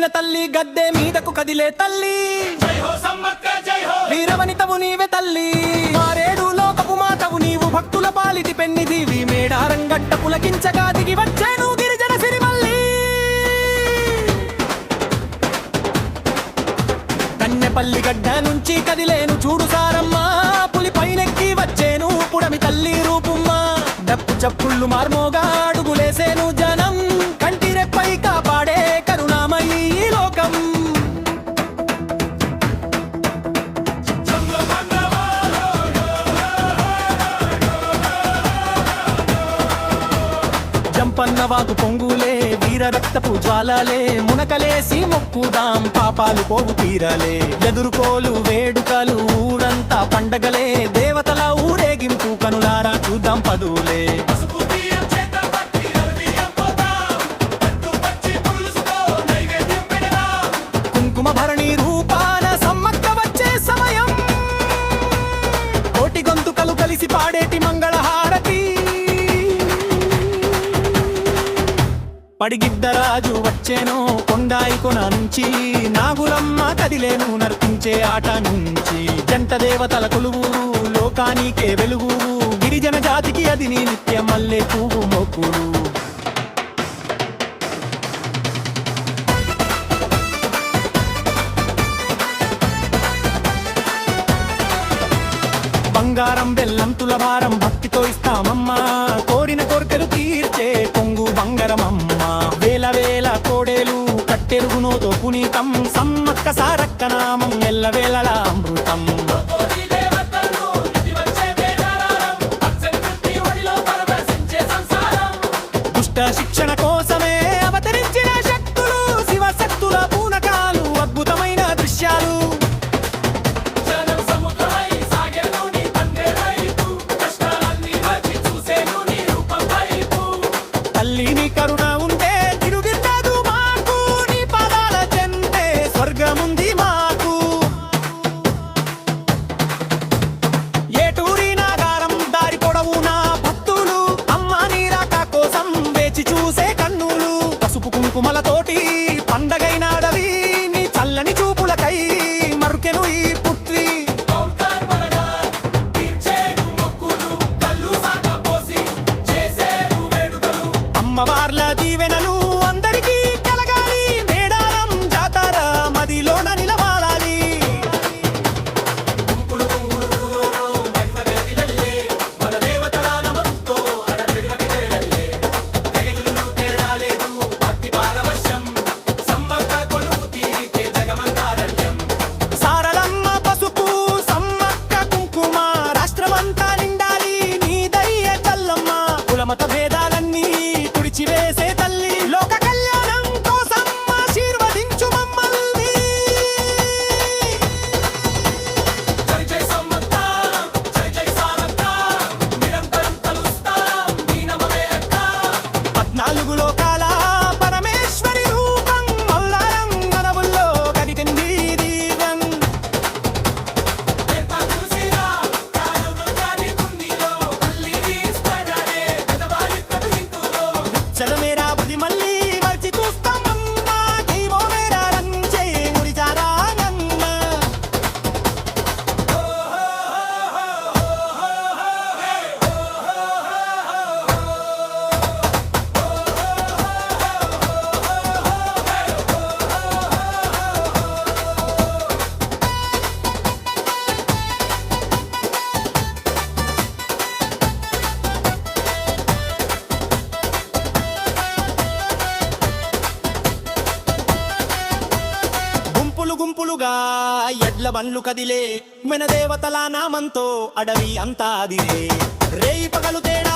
వచ్చిన తల్లి గద్దె మీదకు కదిలే తల్లి వీరవనితవు నీవే తల్లి మారేడు లోకపు మాతవు నీవు భక్తుల పాలిటి పెన్నిదివి మేడారంగట్ట పులకించగా దిగి వచ్చేను గిరిజన సిరిమల్లి కన్నెపల్లి గడ్డ నుంచి కదిలేను చూడు సారమ్మ పులి పైనెక్కి వచ్చేను పుడమి తల్లి రూపుమ్మ డప్పు చప్పుళ్ళు మార్మోగా అడుగులేసేను జనం కంటిరెప్పై కాపాడే కరుణామయీ లోకం జంపన్నవాగు పొంగులే వీర రక్తపు జ్వాలలే మునకలేసి మొక్కుదాం పాపాలు పోగు తీరాలే ఎదురుకోలు వేడుకలు ఊరంతా పండగలే దేవతల ఊరేగింపు కనులారా చూద్దాం పదులే కుంకుమ భరణి రూపాన సమ్మక్క వచ్చే సమయం కోటి గొంతుకలు కలిసి పాడేటి మంగళహారతి పడిగిద్దరాజు వచ్చేను కొండాయి కొన నుంచి నాగులమ్మ కదిలేను నర్తించే ఆట నుంచి జంట దేవతల కొలువురు లోకానికే వెలుగు గిరిజన జాతికి అది నీ నిత్య మల్లె పువ్వు మొక్కుడు బంగారం బెల్లం తులభారం భక్తితో ఇస్తామమ్మా కోరిన కోరికలు తీర్చే పొంగు బంగారమమ్మ వేల వేల కోడేలు కట్టెరుగునోతో పునీతం సమ్మక్క సారక్క నామం ఎల్లవేళలా అమృతం దుష్ట శిక్షణ కోసమే అవతరించిన శక్తులు శివశక్తుల పూనకాలు అద్భుతమైన దృశ్యాలు తల్లిని కరుణ ఉంటే తిరుగిద్దదు మాకు నీ పాదాల చెంతే స్వర్గముంది మాకు ఏటూరి నాగారం దారి పొడవునా భక్తులు అమ్మ నీరాక కోసం వేచి చూసే కన్నులు పసుపు కుంకుమలతోటి పండగైనాడవి నీ చల్లని చూపులకై మరుకెను ఈ పుత్రి అమ్మవార్ల దీవెనలు అందరికీ కలగాలి మేడారం జాతర మదిలోన నిలవాలాలి సారలమ్మ పసుపు సమ్మక్క కుంకుమ రాష్ట్రమంతా నిండాలి నీ దయ్య చల్లమ్మ కులమత భేదాలన్నీ వేసే తల్లి లోక కళ్యాణం కోసం ఆశీర్వదించు మమ్మల్ని జై జై సమ్మక్క జై జై సారక్క నిరంతరం తలుస్తాం నీ నమమే అక్క 14 లోకాల పరమేశ్వరి రూపం మల్లారం మనవుల్లో కదిటింది దీవం చల మేరా బుద్ధి మళ్ళీ మర్చి చూస్తామమ్మా జీవో మేరా రంజే మురిచారాగమ్మ గుంపులుగా ఎడ్ల బండ్లు కదిలే మన దేవతల నామంతో అడవి అంతా అదిరే రేయి పగలు తేడా